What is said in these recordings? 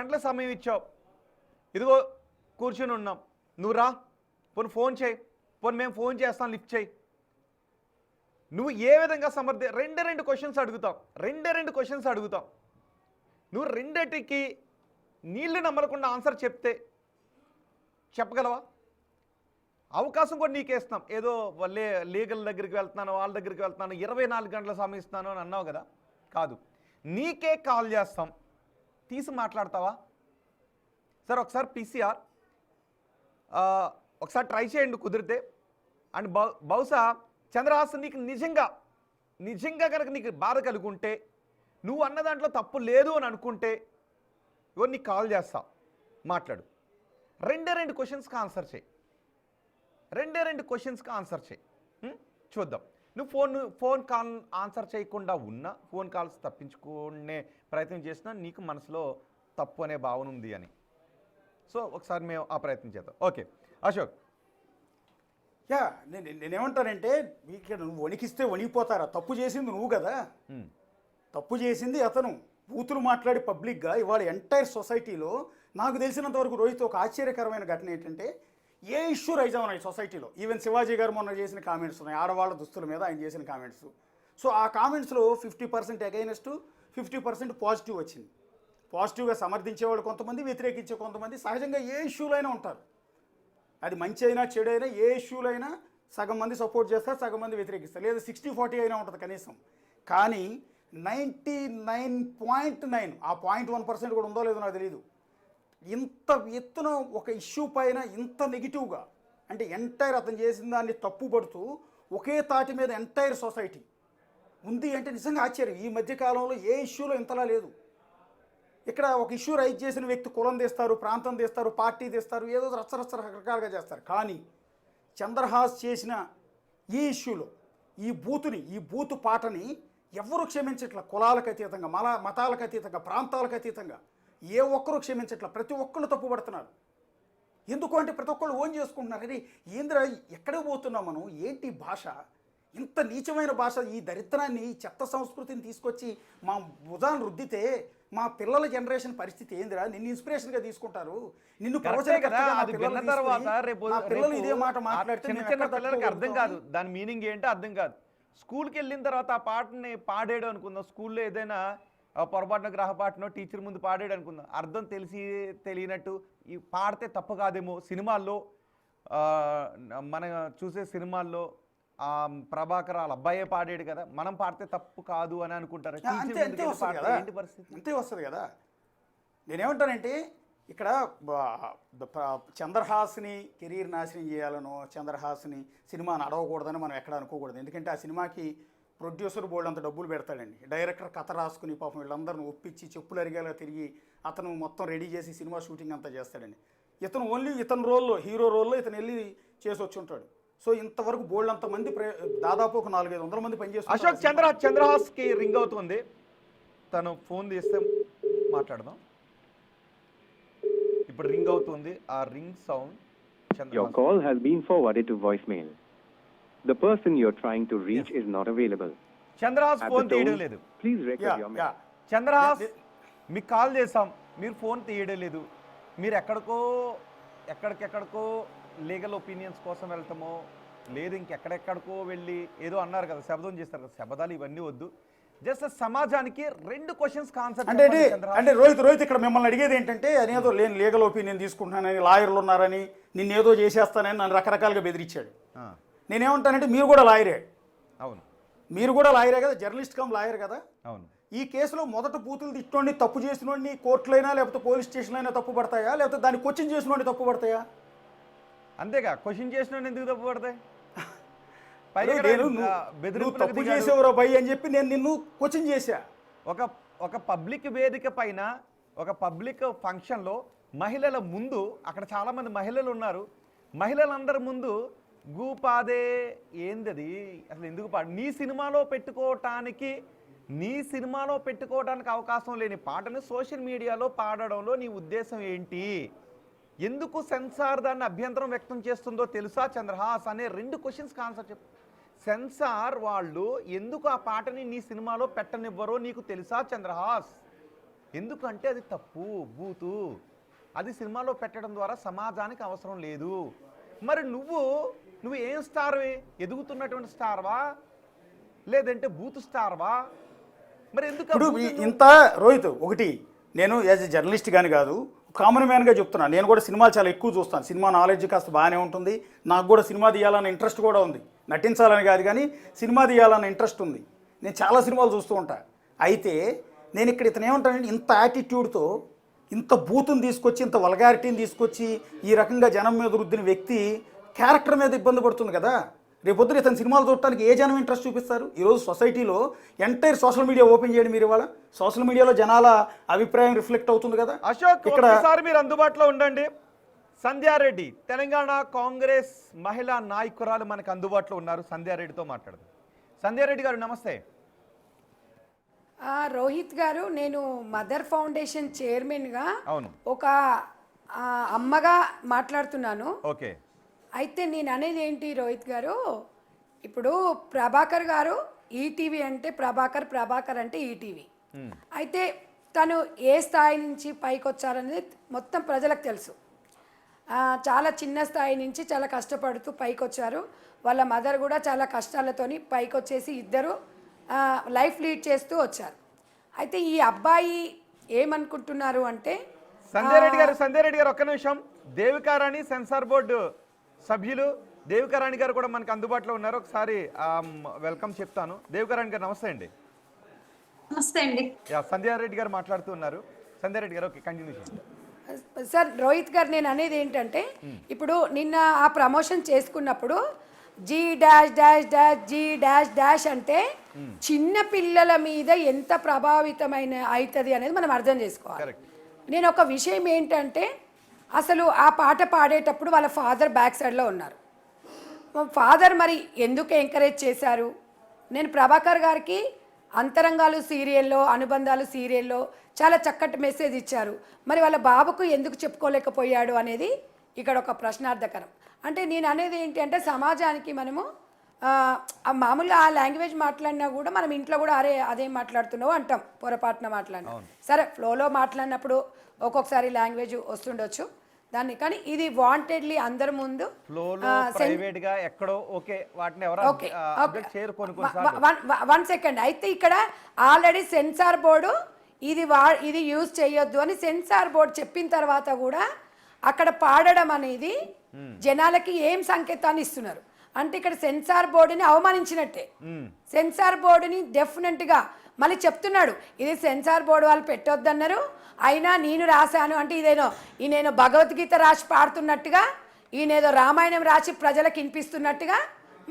గంటల సమయం ఇచ్చావు, ఇదిగో కూర్చొని ఉన్నాం, నువ్వు రా, పోనీ ఫోన్ చేయి, పోనీ మేము ఫోన్ చేస్తాం లిఫ్ట్ చేయి. నువ్వు ఏ విధంగా రెండు క్వశ్చన్స్ అడుగుతాం, నువ్వు రెండిటికి నీళ్లు నమ్మలకుండా ఆన్సర్ చెప్తే చెప్పగలవా? అవకాశం కూడా నీకేస్తున్నాం. ఏదో లీగల్ దగ్గరికి వెళ్తున్నాను, వాళ్ళ దగ్గరికి వెళ్తున్నాను, 24 గంటల సమయం ఇస్తున్నాను అని అన్నావు కదా. కాదు, నీకే కాల్ చేస్తాం, తీసి మాట్లాడతావా? సార్ ఒకసారి PCR ఒకసారి ట్రై చేయండి కుదిరితే. అండ్ బహుశా చంద్రహాస్ నీకు నిజంగా కనుక నీకు బాధ కలుగుంటే, నువ్వు అన్న దాంట్లో తప్పు లేదు అని అనుకుంటే ఇవన్నీ నీకు కాల్ చేస్తా, మాట్లాడు. రెండు క్వశ్చన్స్కి ఆన్సర్ చేయి, క్వశ్చన్స్కి ఆన్సర్ చేయి. చూద్దాం. నువ్వు ఫోన్ కాల్ ఆన్సర్ చేయకుండా ఉన్నా, ఫోన్ కాల్స్ తప్పించుకునే ప్రయత్నం చేసినా నీకు మనసులో తప్పు అనే భావన ఉంది అని. సో ఒకసారి మేము ఆ ప్రయత్నం చేద్దాం. ఓకే అశోక్. నేనేమంటానంటే, ఇక్కడ నువ్వు వణికిస్తే వణికిపోతారా? తప్పు చేసింది నువ్వు కదా, తప్పు చేసింది అతను. బూతులు మాట్లాడి పబ్లిక్గా ఇవాళ ఎంటైర్ సొసైటీలో నాకు తెలిసినంత వరకు రోహిత్ ఒక ఆశ్చర్యకరమైన ఘటన ఏంటంటే, ఏ ఇష్యూ రైజ్ అవునాయి సొసైటీలో. ఈవెన్ శివాజీ గారు మొన్న చేసిన కామెంట్స్ ఉన్నాయి, ఆడవాళ్ళ దుస్తుల మీద ఆయన చేసిన కామెంట్స్. సో ఆ కామెంట్స్లో 50% అగైనెస్ట్, 50% పాజిటివ్ వచ్చింది. పాజిటివ్గా సమర్థించేవాళ్ళు కొంతమంది, వ్యతిరేకించే కొంతమంది. సహజంగా ఏ ఇష్యూలో అయినా ఉంటారు, అది మంచి అయినా చెడు అయినా, ఏ ఇష్యూలో అయినా సగం మంది సపోర్ట్ చేస్తారు, సగం మంది వ్యతిరేకిస్తారు, లేదా 60-40 అయినా ఉంటుంది కనీసం. కానీ 99.9 ఆ 0.1% కూడా ఉందో లేదో నాకు తెలియదు, ఇంత ఎత్తున ఒక ఇష్యూ పైన ఇంత నెగిటివ్గా, అంటే ఎంటైర్ అతను చేసిన దాన్ని తప్పుపడుతూ ఒకే తాటి మీద ఎంటైర్ సొసైటీ ఉంది అంటే నిజంగా ఆశ్చర్యం. ఈ మధ్యకాలంలో ఏ ఇష్యూలో ఇంతలా లేదు. ఇక్కడ ఒక ఇష్యూ రైజ్ చేసిన వ్యక్తి కులం తీస్తారు, ప్రాంతం తీస్తారు, పార్టీ తీస్తారు, ఏదో రకరకాలుగా చేస్తారు. కానీ చంద్రహాస్ చేసిన ఈ ఇష్యూలో ఈ బూతు పాటని ఎవరు క్షమించట్ల. కులాలకు అతీతంగా, మతాలకు అతీతంగా, ప్రాంతాలకు అతీతంగా ఏ ఒక్కరూ క్షమించట్ల. ప్రతి ఒక్కళ్ళు తప్పుపడుతున్నారు. ఎందుకు అంటే ప్రతి ఒక్కళ్ళు ఓన్ చేసుకుంటున్నారు. అరే ఏంద్రా, ఎక్కడికి పోతున్నాం మనం, ఏంటి భాష, ఇంత నీచమైన భాష, ఈ దరిద్రాన్ని, ఈ చెత్త సంస్కృతిని తీసుకొచ్చి మా భుజాన్ని రుద్దితే మా పిల్లల జనరేషన్ పరిస్థితి ఏందిరా? నిన్ను ఇన్స్పిరేషన్గా తీసుకుంటారు, నిన్ను పిల్లలు ఇదే మాట మాట్లాడితే పిల్లలకి అర్థం కాదు, దాని మీనింగ్ ఏంటో అర్థం కాదు. స్కూల్కి వెళ్ళిన తర్వాత ఆ పాటని పాడాడు అనుకుందాం, స్కూల్లో ఏదైనా పొరపాటున గ్రహపాటనో టీచర్ ముందు పాడాడు అనుకుందాం, అర్థం తెలియనట్టు ఈ పాడితే తప్పు కాదేమో. సినిమాల్లో మనం చూసే సినిమాల్లో ప్రభాకర్ వాళ్ళ అబ్బాయే పాడాడు కదా, మనం పాడితే తప్పు కాదు అని అనుకుంటారు. ఏంటి పరిస్థితి? అంతే వస్తుంది కదా. నేనేమంటానంటే, ఇక్కడ చంద్రహాస్ని కెరీర్ నాశనం చేయాలనో, చంద్రహాస్ని సినిమాని అడవకూడదని మనం ఎక్కడ అనుకోకూడదు. ఎందుకంటే ఆ సినిమాకి ప్రొడ్యూసర్ బోర్డు అంత డబ్బులు పెడతాడండి, డైరెక్టర్ కథ రాసుకుని పాపం వీళ్ళందరిని ఒప్పించి చెప్పులు అరిగేలా తిరిగి అతను మొత్తం రెడీ చేసి సినిమా షూటింగ్ అంతా చేస్తాడండి. ఇతను ఓన్లీ ఇతని రోల్లో, హీరో రోల్లో ఇతను వెళ్ళి చేసి వచ్చి ఉంటాడు. సో ఇంతవరకు బోల్డ్ అంత మంది, దాదాపు ఒక 400-500 మంది పనిచేస్తారు. అశోక్, చంద్రహాస్కి రింగ్ అవుతుంది, తను ఫోన్ తీస్తే మాట్లాడదాం. ఇప్పుడు రింగ్ అవుతుంది, ఆ ring sound. Your call has been forwarded to voicemail. The person you're trying to reach is not available. Chandrahas phone తీయడం లేదు. Please record your message. Chandrahas, మీకు కాల్ చేసాం, మీరు ఫోన్ తీయడం లేదు. మీరు ఎక్కడికెక్కడికో లీగల్ ఒపీనియన్స్ కోసం వెళ్తామో, లేదు ఇంకెక్కడెక్కడికో వెళ్ళి ఏదో అన్నారు కదా, శబదం చేస్తారు కదా, శబదాలు ఇవన్నీ వద్దు. జస్ట్ సమాజానికి 2 క్వశ్చన్స్ ఆన్సర్. అంటే రోహిత్ ఇక్కడ మిమ్మల్ని అడిగేది ఏంటంటే, అనేదో లేని లీగల్ ఒపీనియన్ తీసుకుంటున్నానని, లాయర్లు ఉన్నారని, నిన్నేదో చేసేస్తానని నన్ను రకరకాలుగా బెదిరించాడు. నేనేమంటానంటే, మీరు కూడా లాయరే. అవును, మీరు కూడా లాయరే కదా, జర్నలిస్ట్ కమ్ లాయర్ కదా. అవును. ఈ కేసులో మొదట బూతులు తిట్టోండి, తప్పు చేసినోడిని కోర్టులైనా లేకపోతే పోలీస్ స్టేషన్లో అయినా తప్పు పడతాయా, లేకపోతే దాన్ని క్వశ్చన్ చేసినోడిని తప్పు పడతాయా? అంతేగా, క్వశ్చన్ చేసిన ఎందుకు తప్పు పడతాయి? తప్పు చేసేవరో భయ్ అని చెప్పి నేను నిన్ను క్వశ్చన్ చేశా. ఒక పబ్లిక్ వేదిక పైన, ఒక పబ్లిక్ ఫంక్షన్లో మహిళల ముందు, అక్కడ చాలామంది మహిళలు ఉన్నారు, మహిళలందరి ముందు గూపాదే ఏందది అసలు ఎందుకు నీ సినిమాలో పెట్టుకోవటానికి అవకాశం లేని పాటను సోషల్ మీడియాలో పాడడంలో నీ ఉద్దేశం ఏంటి? ఎందుకు సెన్సార్ దాన్ని అభ్యంతరం వ్యక్తం చేస్తుందో తెలుసా చంద్రహాస్ అనే 2 క్వశ్చన్స్కి ఆన్సర్ చెప్పు. సెన్సార్ వాళ్ళు ఎందుకు ఆ పాటని నీ సినిమాలో పెట్టనివ్వరో నీకు తెలుసా చంద్రహాస్? ఎందుకంటే అది తప్పు, బూతు. అది సినిమాలో పెట్టడం ద్వారా సమాజానికి అవసరం లేదు. మరి నువ్వు ఏం స్టార్వి? ఎదుగుతున్నటువంటి స్టార్వా, లేదంటే బూత్ స్టార్వా? మరి ఎందుకు ఇప్పుడు ఇంత రోహిత్, ఒకటి నేను యాజ్ ఎ జర్నలిస్ట్ కానీ కాదు, కామన్ మ్యాన్గా చెప్తున్నాను. నేను కూడా సినిమాలు చాలా ఎక్కువ చూస్తాను. సినిమా నాలెడ్జ్ కాస్త బాగానే ఉంటుంది. నాకు కూడా సినిమా తీయాలన్న ఇంట్రెస్ట్ కూడా ఉంది. నటించాలని కాదు కానీ సినిమా తీయాలన్న ఇంట్రెస్ట్ ఉంది. నేను చాలా సినిమాలు చూస్తూ ఉంటాను. అయితే నేను ఇక్కడ ఇతను ఏమంటానంటే, ఇంత యాటిట్యూడ్తో ఇంత బూతుని తీసుకొచ్చి, ఇంత వల్గారిటీని తీసుకొచ్చి ఈ రకంగా జనం మీద రుద్దిన వ్యక్తి క్యారెక్టర్ మీద ఇబ్బంది పడుతుంది కదా. రేపొద్దున ఇతను సినిమాలు చూడటానికి ఏ జనం ఇంట్రెస్ట్ చూపిస్తారు? ఈరోజు సొసైటీలో ఎంటైర్ సోషల్ మీడియా ఓపెన్ చేయండి మీరు. ఇవాళ సోషల్ మీడియాలో జనాల అభిప్రాయం రిఫ్లెక్ట్ అవుతుంది కదా. అశోక్, ఒకసారి మీరు అందుబాటులో ఉండండి. సంధ్యారెడ్డి, తెలంగాణ కాంగ్రెస్ మహిళా నాయకురాలు మనకు అందుబాటులో ఉన్నారు. సంధ్యారెడ్డితో మాట్లాడదాం. సంధ్యారెడ్డి గారు నమస్తే. రోహిత్ గారు, నేను మదర్ ఫౌండేషన్ చైర్మన్గా ఒక అమ్మగా మాట్లాడుతున్నాను. ఓకే. అయితే నేను అనేది ఏంటి రోహిత్ గారు, ఇప్పుడు ప్రభాకర్ గారు ఈటీవీ అంటే ప్రభాకర్ అంటే ఈటీవీ. అయితే తను ఏ స్థాయి నుంచి పైకి వచ్చారనేది మొత్తం ప్రజలకు తెలుసు. చాలా చిన్న స్థాయి నుంచి చాలా కష్టపడుతూ పైకి వచ్చారు. వాళ్ళ మదర్ కూడా చాలా కష్టాలతోని పైకి వచ్చేసి ఇద్దరు లైఫ్ లీడ్ చేస్తూ వచ్చారు. అయితే ఈ అబ్బాయి ఏమనుకుంటున్నారు అంటే, సంధ్యారెడ్డి గారు ఒక్క నిమిషం. దేవికారాణి సెన్సార్ బోర్డు సభ్యులు దేవికారాణి గారు కూడా మనకు అందుబాటులో ఉన్నారు. ఒకసారి వెల్కమ్ చెప్తాను. దేవికారాణి గారు నమస్తే అండి. నమస్తే అండి. సంధ్యారెడ్డి గారు మాట్లాడుతూ ఉన్నారు. సంధ్యారెడ్డి గారు ఓకే, కంటిన్యూ చేయండి. సార్ రోహిత్ గారు, నేను అనేది ఏంటంటే, ఇప్పుడు నిన్న ఆ ప్రమోషన్ చేసుకున్నప్పుడు G dash dash dash G dash dash అంటే చిన్న పిల్లల మీద ఎంత ప్రభావితమైన అవుతుంది అనేది మనం అర్థం చేసుకోవాలి. నేను ఒక విషయం ఏంటంటే, అసలు ఆ పాట పాడేటప్పుడు వాళ్ళ ఫాదర్ బ్యాక్ సైడ్లో ఉన్నారు. ఫాదర్ మరి ఎందుకు ఎంకరేజ్ చేశారు? నేను ప్రభాకర్ గారికి అంతరంగాలు సీరియల్లో, అనుబంధాలు సీరియల్లో చాలా చక్కటి మెసేజ్ ఇచ్చారు. మరి వాళ్ళ బాబుకు ఎందుకు చెప్పుకోలేకపోయాడు అనేది ఇక్కడ ఒక ప్రశ్నార్థకరం. అంటే నేను అనేది ఏంటి అంటే, సమాజానికి మనము మామూలుగా ఆ లాంగ్వేజ్ మాట్లాడినా కూడా మనం ఇంట్లో కూడా అదేం మాట్లాడుతున్నావు అంటాం, పొరపాటున మాట్లాడినా. సరే, ఫ్లోలో మాట్లాడినప్పుడు ఒక్కొక్కసారి లాంగ్వేజ్ వస్తుండొచ్చు దాన్ని, కానీ ఇది వాంటెడ్లీ అందరి ముందు వన్ సెకండ్. అయితే ఇక్కడ ఆల్రెడీ సెన్సార్ బోర్డు ఇది యూజ్ చేయొద్దు అని సెన్సార్ బోర్డు చెప్పిన తర్వాత కూడా అక్కడ పాడడం అనేది జనాలకి ఏం సంకేతాన్ని ఇస్తున్నారు అంటే, ఇక్కడ సెన్సార్ బోర్డుని అవమానించినట్టే. సెన్సార్ బోర్డుని డెఫినెట్గా మళ్ళీ చెప్తున్నాడు, ఇది సెన్సార్ బోర్డు వాళ్ళు పెట్టొద్దన్నారు, అయినా నేను రాశాను అంటే ఈయనేదో భగవద్గీత రాసి పాడుతున్నట్టుగా, ఈయనేదో రామాయణం రాసి ప్రజలకు వినిపిస్తున్నట్టుగా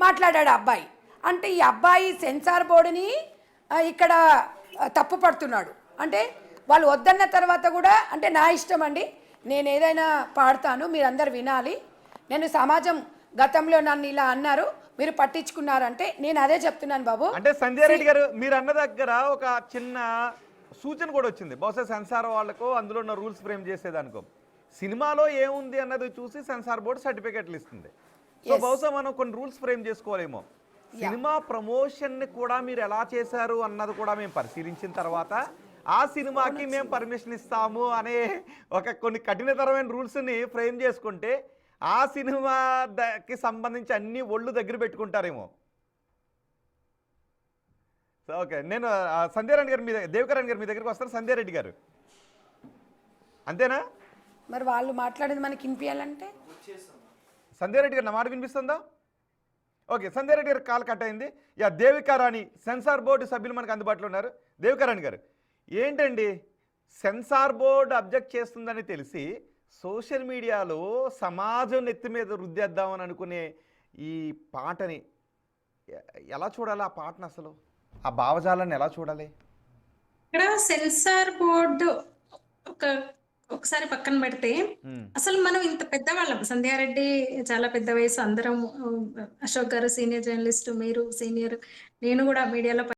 మాట్లాడాడు అబ్బాయి. అంటే ఈ అబ్బాయి సెన్సార్ బోర్డుని ఇక్కడ తప్పు పడుతున్నాడు. అంటే వాళ్ళు వద్దన్న తర్వాత కూడా, అంటే నా ఇష్టం అండి, నేను ఏదైనా పాడతాను, మీరందరు వినాలి, నేను సమాజం గతంలో నన్ను ఇలా అన్నారు, మీరు పట్టించుకున్నారంటే నేను అదే చెప్తున్నాను బాబు. అంటే సంధ్యారెడ్డి గారు, మీరు అన్న దగ్గర ఒక చిన్న సూచన కూడా వచ్చింది. బహుశా సెన్సార్ వాళ్ళకు అందులో ఉన్న రూల్స్ ఫ్రేమ్ చేసేదానికో, సినిమాలో ఏముంది అన్నది చూసి సెన్సార్ బోర్డు సర్టిఫికెట్లు ఇస్తుంది. సో బహుశా మనం కొన్ని రూల్స్ ఫ్రేమ్ చేసుకోలేమో. సినిమా ప్రమోషన్ని కూడా మీరు ఎలా చేశారు అన్నది కూడా మేము పరిశీలించిన తర్వాత ఆ సినిమాకి మేము పర్మిషన్ ఇస్తాము అనే కొన్ని కఠినతరమైన రూల్స్ని ఫ్రేమ్ చేసుకుంటే ఆ సినిమాకి సంబంధించి అన్ని ఒళ్ళు దగ్గర పెట్టుకుంటారేమో. ఓకే, నేను సంధ్యారెడ్డి గారు దేవికారాణి గారు మీ దగ్గరికి వస్తారు. సంధ్యారెడ్డి గారు అంతేనా? మరి వాళ్ళు మాట్లాడేది మనకి వినిపించాలంటే సంధ్యారెడ్డి గారు నా మాట వినిపిస్తుందా? ఓకే, సంధ్యారెడ్డి గారు కాల్ కట్ అయింది. దేవికారాణి సెన్సార్ బోర్డు సభ్యులు మనకు అందుబాటులో ఉన్నారు. దేవికారాణి గారు, ఏంటండి సెన్సార్ బోర్డు అబ్జెక్ట్ చేస్తుందని తెలిసి సోషల్ మీడియాలో సమాజం నెత్తి మీద రుద్దేద్దామని అనుకునే ఈ పాటని ఎలా చూడాలి? ఆ పాటను అసలు ఆ భావజాలాన్ని ఎలా చూడాలి? ఇక్కడ సెన్సార్ బోర్డు ఒకసారి పక్కన పెడితే, అసలు మనం ఇంత పెద్దవాళ్ళం, సంధ్యారెడ్డి చాలా పెద్ద వయసు, అందరం, అశోక్ గారు సీనియర్ జర్నలిస్ట్, మీరు సీనియర్, నేను కూడా మీడియాలో